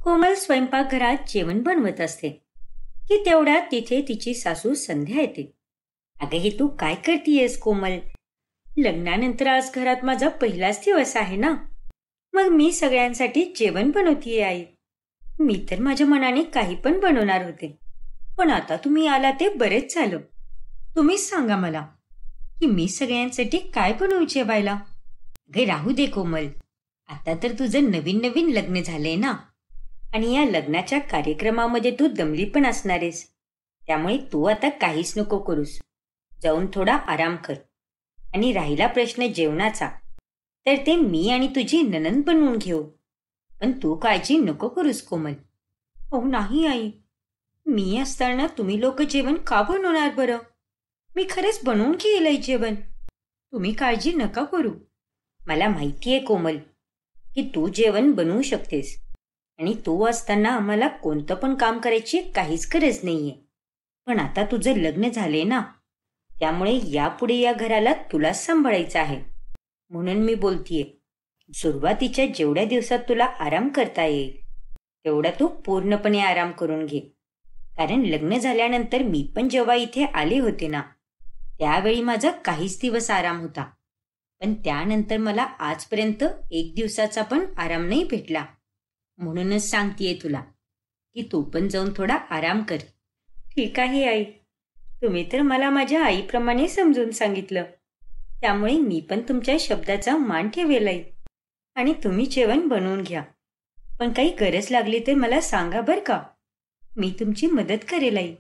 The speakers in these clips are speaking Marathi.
कोमल स्वयंपाकघरात जेवण बनवत असते की तेवढ्यात तिथे तिची सासू संध्या येते. अगं हे तू काय करतीयस कोमल? लग्नानंतर आज घरात माझा पहिलाच दिवस आहे ना, मग मी सगळ्यांसाठी जेवण बनवतीये आई. मी तर माझ्या मनाने काही पण बनवणार होते, पण आता तुम्ही आला ते बरेच झालं. तुम्हीच सांगा मला की मी सगळ्यांसाठी काय बनवू जेवायला. अगे राहू दे कोमल, आता तर तुझं नवीन नवीन लग्न झालंय ना, आणि या लग्नाच्या कार्यक्रमामध्ये तू दमली पण असणारेस. त्यामुळे तू आता काहीच नको करूस. जाऊन थोडा आराम कर. आणि राहिला प्रश्न जेवणाचा, तर ते मी आणि तुझी नणंद बनवून घेऊ. पण तू काळजी नको करूस कोमल. हो नाही आई, मी असताना तुम्ही लोक जेवण का बनवणार बरं? मी खरंच बनवून घेईलय जेवण. तुम्ही काळजी नका करू. मला माहितीये कोमल की तू जेवण बनवू शकतेस, आणि तू असताना आम्हाला कोणतं पण काम करायची काहीच गरज नाहीये. पण आता तुझं लग्न झाले ना, त्यामुळे यापुढे या घराला तुलाच सांभाळायचं आहे. म्हणून मी बोलतीये, सुरुवातीच्या जेवढ्या दिवसात तुला आराम करता येईल तेवढा तू पूर्णपणे आराम करून घे. कारण लग्न झाल्यानंतर मी पण जेव्हा इथे आले होते ना, त्यावेळी माझा काहीच दिवस आराम होता. पण त्यानंतर मला आजपर्यंत एक दिवसाचा पण आराम नाही भेटला. म्हणूनच सांगतेय तुला की तू पण जाऊन थोडा आराम कर. ठीक आहे आई, तुम्ही तर मला माझ्या आईप्रमाणे समजून सांगितलं, त्यामुळे मी पण तुमच्या शब्दाचा मान ठेवेल आई. आणि तुम्ही जेवण बनवून घ्या. पण काही गरज लागली तर मला सांगा बरं का, मी तुमची मदत करेल आई.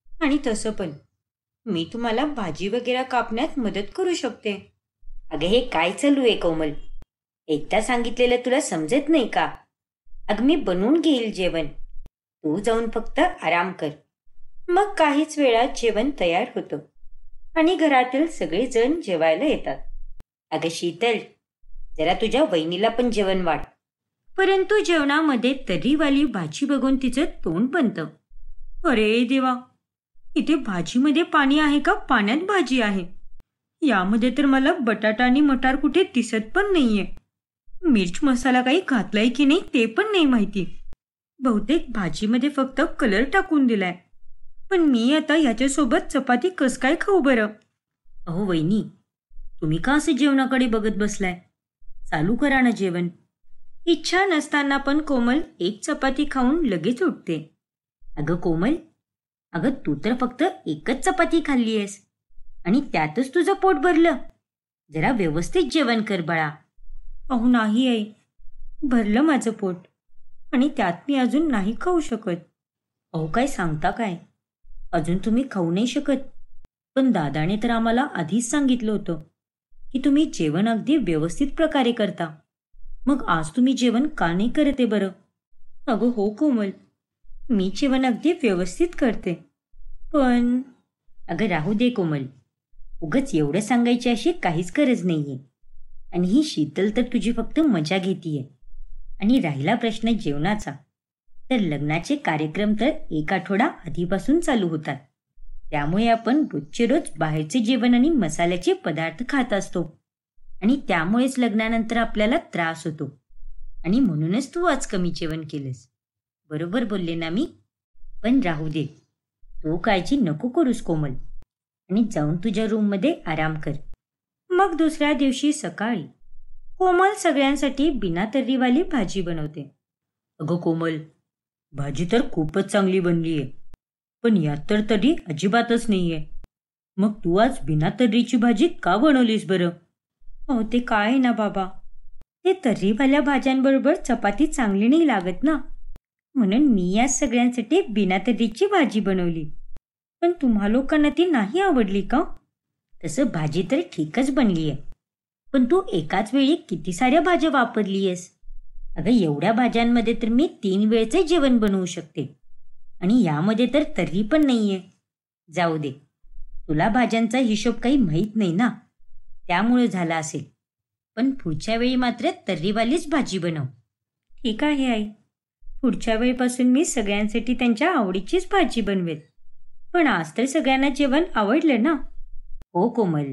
आणि तसं पण मी तुम्हाला भाजी वगैरे कापण्यात मदत करू शकते. अगं हे काय चालू आहे कोमल? एकदा सांगितलेलं तुला समजत नाही का? अगं मी बनवून घेईल जेवण, तू जाऊन फक्त आराम कर. मग काहीच वेळात जेवण तयार होतं आणि घरातील सगळेजण जेवायला येतात. अगं शीतल, जरा तुझ्या वहिनीला पण जेवण वाढ. परंतु जेवणामध्ये तर्रीवाली भाजी बघून तिचं तोंड बनतं. अरे देवा, इथे भाजीमध्ये पाणी आहे का पाण्यात भाजी आहे? यामध्ये तर मला बटाटा आणि मटार कुठे दिसत पण नाहीये. मिर्च मसाला काही घातलाय की नाही ते पण नाही माहिती. बहुतेक भाजीमध्ये फक्त कलर टाकून दिलाय. पण मी आता याच्यासोबत चपाती कस काय खाऊ बरं? अहो वहिनी, तुम्ही का असं जेवणाकडे बघत बसलाय? चालू करा ना जेवण. इच्छा नसताना पण कोमल एक चपाती खाऊन लगेच उठते. अगं कोमल, अगं तू तर फक्त एकच चपाती खाल्ली आहेस आणि त्यातच तुझं पोट भरलं. जरा व्यवस्थित जेवण कर बाळा. अहो नाही आई, भरलं माझं पोट, आणि त्यात मी अजून नाही खाऊ शकत. अहो काय सांगता काय? अजून तुम्ही खाऊ नाही शकत? पण दादाने तर आम्हाला आधीच सांगितलं होतं की तुम्ही जेवण अगदी व्यवस्थित प्रकारे करता. मग आज तुम्ही जेवण का नाही करते बरं? अगं हो कोमल, मी जेवण अगदी व्यवस्थित करते, पण अगं राहू दे कोमल, उगच एवढं सांगायची अशी काहीच गरज नाहीये. आणि ही शीतल तर तुझी फक्त मजा घेतीये. आणि राहिला प्रश्न जेवणाचा, तर लग्नाचे कार्यक्रम तर एक आठवडा आधीपासून चालू होतात. त्यामुळे आपण रोजचे रोज बाहेरचे जेवण आणि मसाल्याचे पदार्थ खात असतो, आणि त्यामुळेच लग्नानंतर आपल्याला त्रास होतो. आणि म्हणूनच तू आज कमी जेवण केलंस. बरोबर बोलले ना मी? पण राहू दे, तू काळजी नको करूस कोमल, आणि जाऊन तुझ्या रूममध्ये आराम कर. मग दुसऱ्या दिवशी सकाळी कोमल सगळ्यांसाठी बिना तर्रीवाली भाजी बनवते. अगं कोमल, भाजी तर खूपच चांगली बनली आहे, पण यात तर तर्री अजिबातच नाहीये. मग तू आज बिना तर्रीची भाजी का बनवलीस बरं? हो ते काय आहे ना बाबा, ते तर्रीवाल्या भाज्यांबरोबर चपाती चांगली नाही लागत ना, म्हणून मी या सगळ्यांसाठी बिना तर्रीची भाजी बनवली. पण तुम्हा लोकांना ती नाही आवडली का? तसं भाजी तर ठीकच बनली आहे, पण तू एकाच वेळी किती साऱ्या भाज्या वापरलीयस. अगं एवढ्या भाज्यांमध्ये तर मी 3 वेळचे जेवण बनवू शकते, आणि यामध्ये तर तर्री पण नाहीये. जाऊ दे, तुला भाज्यांचा हिशोब काही माहीत नाही ना, त्यामुळे झाला असेल. पण पुढच्या वेळी मात्र तर्रीवालीच भाजी बनव. ठीक आहे आई, पुढच्या वेळीपासून मी सगळ्यांसाठी त्यांच्या आवडीचीच भाजी बनवेल. पण आज तर सगळ्यांना जेवण आवडलं ना? हो कोमल,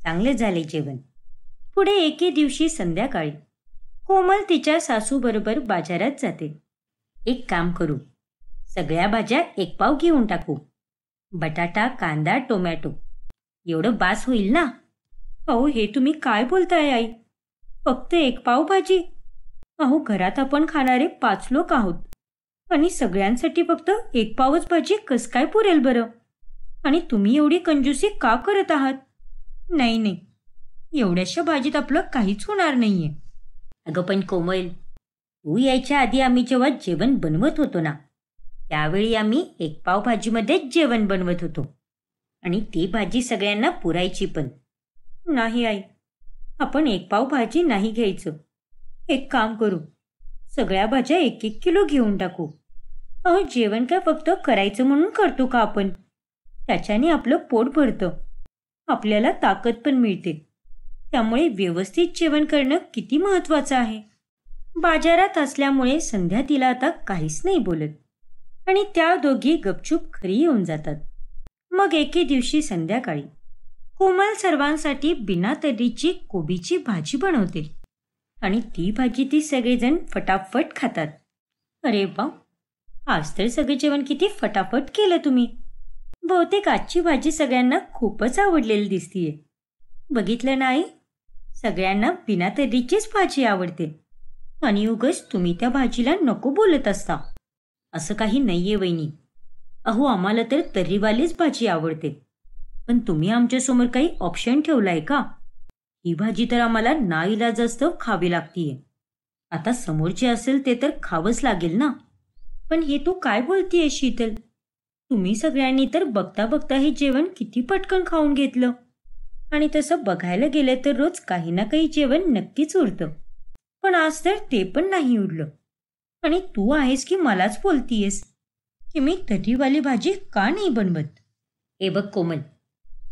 चांगले झाले जेवण. पुढे एके दिवशी संध्याकाळी कोमल तिच्या सासूबरोबर बाजारात जाते. एक काम करू, सगळ्या भाज्या एक पाव घेऊन टाकू. बटाटा, कांदा, टोमॅटो एवढं बास होईल ना? अहो, हे तुम्ही काय बोलताय आई? फक्त एक पाव भाजी? अहो, घरात आपण खाणारे 5 लोक आहोत आणि सगळ्यांसाठी फक्त एक पावच भाजी कस काय पुरेल बरं? आणि तुम्ही एवढी कंजूसी का करत आहात? नाही नाही, एवढ्याशा भाजीत आपलं काहीच होणार नाहीये. अगं पण कोमल, तू यायच्या आधी आम्ही जेव्हा जेवण बनवत होतो ना, त्यावेळी आम्ही एक पाव भाजीमध्येच जेवण बनवत होतो आणि ती भाजी सगळ्यांना पुरायची पण. नाही आई, आपण एक पाव भाजी नाही घ्यायचं. एक काम करू, सगळ्या भाज्या 1-1 किलो घेऊन टाकू. अहो, जेवण काय फक्त करायचं म्हणून करतो का आपण? त्याच्याने आपलं पोट भरतं, आपल्याला ताकद पण मिळते. त्यामुळे व्यवस्थित जेवण करणं किती महत्वाचं आहे. बाजारात असल्यामुळे संध्या तिला आता काहीच नाही बोलत आणि त्या दोघी गपचूप घरी येऊन जातात. मग एके दिवशी संध्याकाळी कोमल सर्वांसाठी बिना तर्रीची कोबीची भाजी बनवते आणि ती भाजी ती सगळेजण फटाफट खातात. अरे वा, आज तर सगळे जेवण किती फटाफट केलं तुम्ही. बहुतेक आजची भाजी सगळ्यांना खूपच आवडलेली दिसतीये. बघितलं नाही, सगळ्यांना बिना तर्रीचीच भाजी आवडते आणि उगाच तुम्ही त्या भाजीला नको बोलत असता. असं काही नाहीये वहिनी. अहो, आम्हाला तर तर्रीवालीच भाजी आवडते. पण तुम्ही आमच्यासमोर काही ऑप्शन ठेवलाय का? ही भाजी तर आम्हाला नाईलाजास्तव खावी लागतीये. आता समोरचे असेल ते तर खावंच लागेल ना. पण हे तू काय बोलतीये शीतल? तुम्ही सगळ्यांनी तर बघता बघता हे जेवण किती पटकन खाऊन घेतलं. आणि तसं बघायला गेलं तर रोज काही ना काही जेवण नक्कीच उरतं. पण आज तर ते पण नाही उरलं. आणि तू आहेस की मलाच बोलतीयस की मी तर्रीवाली भाजी का नाही बनवत? हे बघ कोमल,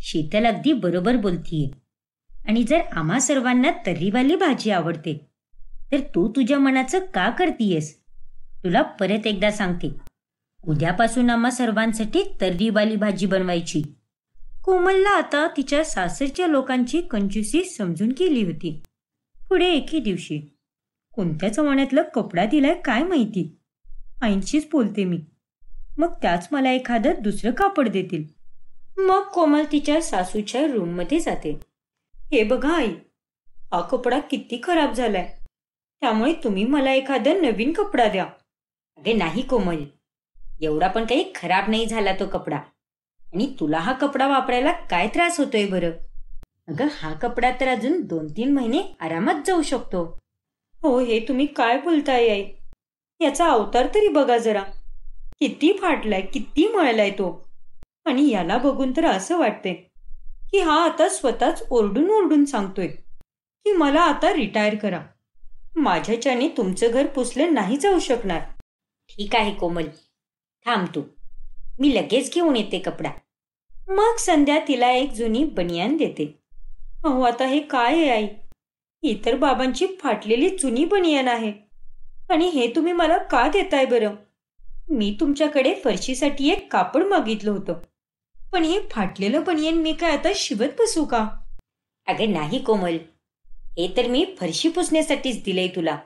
शीतल अगदी बरोबर बोलतीये. आणि जर आम्हा सर्वांना तर्रीवाली भाजी आवडते तर तू तुझ्या मनाचं का करतीयस? तुला परत एकदा सांगते, उद्यापासून आम्हा सर्वांसाठी तर्रीवाली भाजी बनवायची. कोमलला आता तिच्या सासरच्या लोकांची कंजूसी समजून गेली होती. पुढे एके दिवशी कोणत्या जमान्यातला कपडा दिलाय काय माहिती, आईंशीच बोलते मी. मग त्याच मला एखादं दुसरं कापड देतील. मग कोमल तिच्या सासूच्या रूममध्ये जाते. हे बघा आई, हा कपडा किती खराब झालाय, त्यामुळे तुम्ही मला एखादा नवीन कपडा द्या. अगे नाही कोमल, एवढा पण काही खराब नाही झाला तो कपडा. आणि तुला हा कपडा वापरायला काय त्रास होतोय बरं? अगं, हा कपडा तर अजून 2-3 महिने आरामात जाऊ शकतो. हो, हे तुम्ही काय बोलताय आई? याचा अवतार तरी बघा जरा, किती फाटलाय, किती मळलाय तो. आणि याला बघून तर असं वाटतंय की हा आता स्वतःच ओरडून ओरडून सांगतोय की मला आता रिटायर करा. माझ्याच्याने तुमचं घर पुसलं नाही जाऊ शकणार. ठीक आहे कोमल, थांब तू, मी लगेच घेऊन येते कपडा. मग संध्या तिला एक जुनी बनियान देते. अहो, आता हे काय आहे आई? ही तर बाबांची फाटलेली जुनी बनियान आहे. आणि हे तुम्ही मला का देताय बरं? मी तुमच्याकडे फरशीसाठी एक कापड मागितलं होतं, पण हे फाटलेलं बनियान मी काय आता शिवत बसू का? अगे नाही कोमल, हे तर मी फरशी पुसण्यासाठीच दिलंय तुला.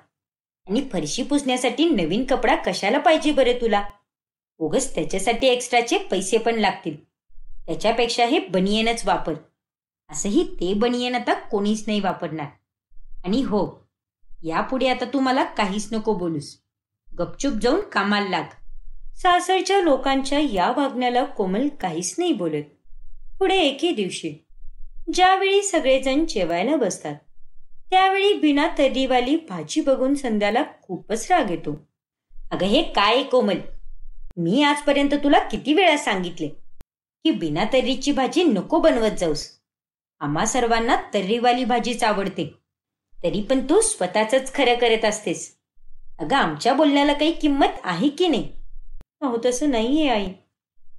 आणि फरशी पुसण्यासाठी नवीन कपडा कशाला पाहिजे बरं तुला? उगाच त्याच्यासाठी एक्स्ट्राचे पैसे पण लागतील. त्याच्यापेक्षा हे बनियनच वापर. असंही ते बनियन आता कोणीच नाही वापरणार. आणि हो, यापुढे आता तू मला काहीच नको बोलूस. गपचूप जाऊन कामाला लाग. सासरच्या लोकांच्या या वागण्याला कोमल काहीच नाही बोलत. पुढे एके दिवशी ज्यावेळी सगळेजण जेवायला बसतात त्यावेळी बिना तर्रीवाली भाजी बघून संध्याला खूपच राग येतो. अगं, हे काय कोमल, मी आजपर्यंत तुला किती वेळा सांगितले की बिना तर्रीची भाजी नको बनवत जाऊस. आम्हा सर्वांना तर्रीवाली भाजीच आवडते, तरी पण तू स्वतःच खरं करत असतेस. अगं, आमच्या बोलण्याला काही किंमत आहे की नाही? अहो, तसं नाहीये आई,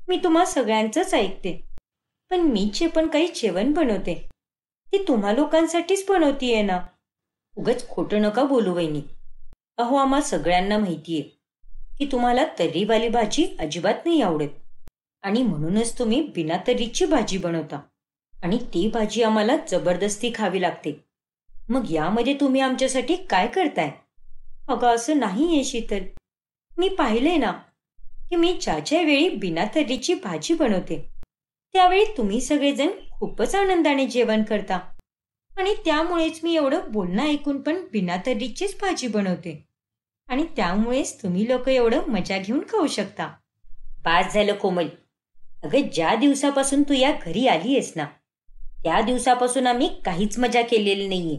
मी तुम्हा सगळ्यांचंच ऐकते. पण मी जे पण काही जेवण बनवते ते तुम्हा लोकांसाठीच बनवतीये ना. उगाच खोटं नका बोलू वहिनी. अहो, आम्हा सगळ्यांना माहितीये की तुम्हाला तर्रीवाली भाजी अजिबात नाही आवडत आणि म्हणूनच तुम्ही बिना तर्रीची भाजी बनवता आणि ती भाजी आम्हाला जबरदस्ती खावी लागते. मग यामध्ये तुम्ही आमच्यासाठी काय करताय? अगं, असं नाहीये शीतल, मी पाहिलंय ना की मी ज्या वेळी बिना तर्रीची भाजी बनवते त्यावेळी तुम्ही सगळेजण खूपच आनंदाने जेवण करता आणि त्यामुळेच मी एवढं बोलणं ऐकून पण बिना तर्रीचीच भाजी बनवते आणि त्यामुळेच तुम्ही लोक एवढं मजा घेऊन खाऊ शकता. बास झालं कोमल. अगं ज्या दिवसापासून तू या घरी आली आहेस ना त्या दिवसापासून आम्ही काहीच मजा केलेली नाहीये.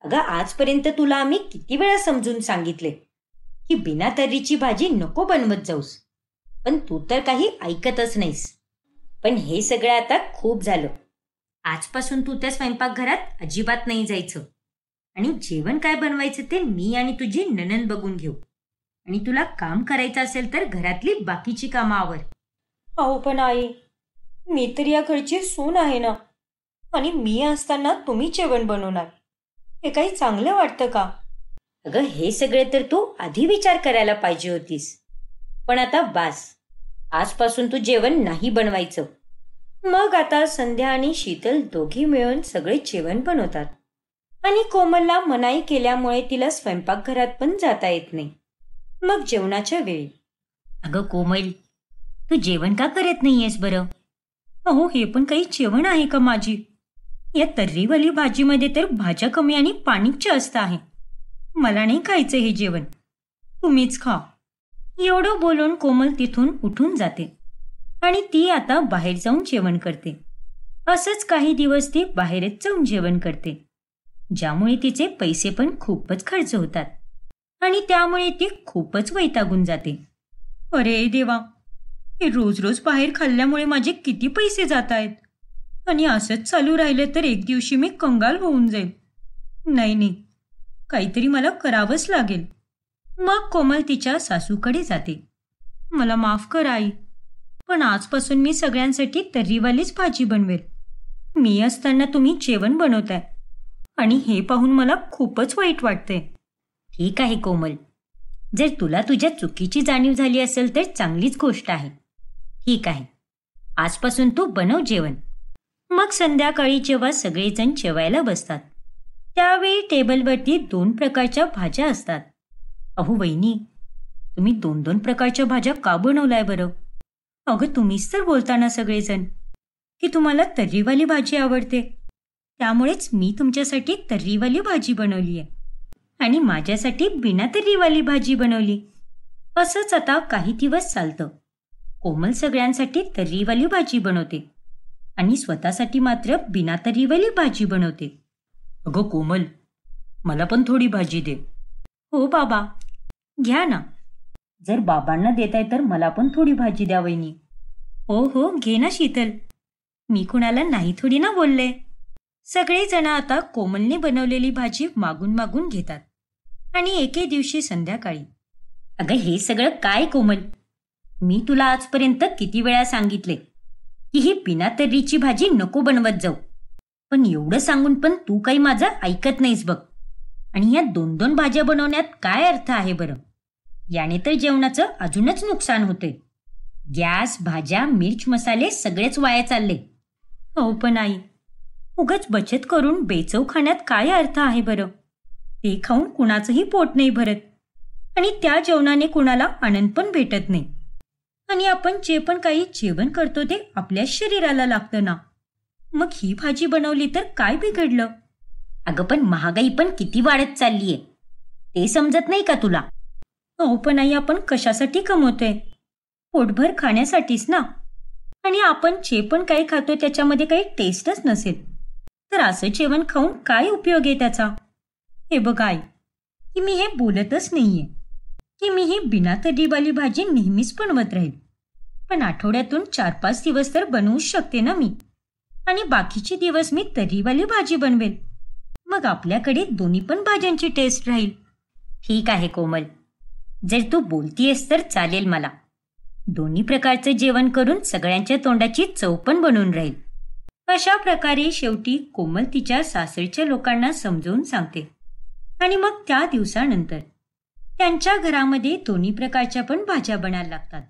अगं आजपर्यंत तुला आम्ही किती वेळा समजून सांगितले की बिना तर्रीची भाजी नको बनवत जाऊस, पण तू तर काही ऐकतच नाहीस. पण हे सगळं आता खूप झालं. आजपासून तू त्या स्वयंपाकघरात अजिबात नाही जायचं आणि जेवण काय बनवायचं ते मी आणि तुझी नणंद बघून घेऊ आणि तुला काम करायचं असेल तर घरातली बाकीची कामं आवर. अहो पण आई, मी तर या घरची सून आहे ना आणि मी असताना तुम्ही जेवण बनवणार हे काही चांगलं वाटतं का? अगं हे सगळे तर तू आधी विचार करायला पाहिजे होतीस. पण आता बास, आजपासून तू जेवण नाही बनवायचं. मग आता संध्या आणि शीतल दोघी मिळून सगळे जेवण बनवतात आणि कोमलला मनाई केल्यामुळे तिला स्वयंपाकघरात पण जाता येत नाही. मग जेवणाच्या वेळी, अगं कोमल, तू जेवण का करत नाहीयेस बरं? अहो हे पण काही जेवण आहे का माझी? या तर्रीवाली भाजीमध्ये तर भाज्या कमी आणि पाणीच जास्त आहे. मला नाही खायचं हे जेवण, तुम्हीच खा. एवढं बोलून कोमल तिथून उठून जाते आणि ती आता बाहेर जाऊन जेवण करते. असंच काही दिवस ती बाहेरच जाऊन जेवण करते, ज्यामुळे तिचे पैसे पण खूपच खर्च होतात आणि त्यामुळे ती खूपच वैतागून जाते. अरे देवा, हे रोज रोज बाहेर खाल्ल्यामुळे माझे किती पैसे जात आहेत आणि असंच चालू राहिलं तर एक दिवशी मी कंगाल होऊन जाईल. नाही नाही, काहीतरी मला करावंच लागेल. मग कोमल तिच्या सासूकडे जाते. मला माफ कर आई, पण आजपासून मी सगळ्यांसाठी तर्रीवालीच भाजी बनवेल. मी असताना तुम्ही जेवण बनवताय आणि हे पाहून मला खूपच वाईट वाटते. ठीक आहे कोमल, जर तुला तुझ्या चुकीची जाणीव झाली असेल तर चांगलीच गोष्ट आहे. ठीक आहे, आजपासून तू बनव जेवण. मग संध्याकाळी जेव्हा सगळेजण जेवायला बसतात त्यावेळी टेबलवरती 2 प्रकारच्या भाज्या असतात. अहो वहिनी, तुम्ही 2-2 प्रकारच्या भाज्या का बनवलाय बरं? अगं तुम्हीच तर बोलता ना सगळेजण की तुम्हाला तर्रीवाली भाजी आवडते, त्यामुळेच मी तुमच्यासाठी तर्रीवाली भाजी बनवली आहे आणि माझ्यासाठी बिना तर्रीवाली भाजी बनवली. असंच आता काही दिवस चालतं. कोमल सगळ्यांसाठी तर्रीवाली भाजी बनवते आणि स्वतःसाठी मात्र बिना तर्रीवाली भाजी बनवते. अगं कोमल, मला पण थोडी भाजी दे. हो बाबा, घ्या ना. जर बाबांना देताय तर मला पण थोडी भाजी द्या वहिनी. हो हो, घे ना शीतल, मी कुणाला नाही थोडी ना बोलले. सगळेजण आता कोमलने बनवलेली भाजी मागून मागून घेतात आणि एके दिवशी संध्याकाळी, अगं हे सगळं काय कोमल? मी तुला आजपर्यंत किती वेळा सांगितले की ही बिना तर्रीची भाजी नको बनवत जाऊ, पण एवढं सांगून पण तू काही माझं ऐकत नाहीस बघ. आणि या 2-2 भाज्या बनवण्यात काय अर्थ आहे बरं? याने तर जेवणाचं अजूनच नुकसान होते. गॅस, भाज्या, मिर्च, मसाले सगळेच वाया चालले. हो पण आई, उगाच बचत करून बेचव खाण्यात काय अर्थ आहे बरं? ते खाऊन कुणाचंही पोट नाही भरत आणि त्या जेवणाने कुणाला आनंद पण भेटत नाही. आणि आपण जे पण काही जेवण करतो ते आपल्या शरीराला लागतं ना. मग ही भाजी बनवली तर काय बिघडलं? अगं पण महागाई पण किती वाढत चाललीये, ते समजत नाही का तुला? हो पण आई, आपण कशासाठी कमवतोय? पोटभर खाण्यासाठीच ना. आणि आपण जे पण काही खातो त्याच्यामध्ये काही टेस्टच नसेल तर असं जेवण खाऊन काय उपयोग आहे त्याचा? हे बघ आई, की मी हे बोलतच नाहीये की मी ही बिना तर्रीवाली भाजी नेहमीच बनवत राहील, पण आठवड्यातून 4-5 दिवस तर बनवूच शकते ना मी, आणि बाकीचे दिवस मी तर्रीवाली भाजी बनवेल. मग आपल्याकडे दोन्ही पण भाज्यांची टेस्ट राहील. ठीक आहे कोमल, जर तू बोलतीयस तर चालेल मला. दोन्ही प्रकारचं जेवण करून सगळ्यांच्या तोंडाची चव पण बनून राहील. अशा प्रकारे शेवटी कोमल तिच्या सासरच्या लोकांना समजावून सांगते आणि मग त्या दिवसानंतर त्यांच्या घरामध्ये दोन्ही प्रकारच्या पण भाज्या बनायला लागतात.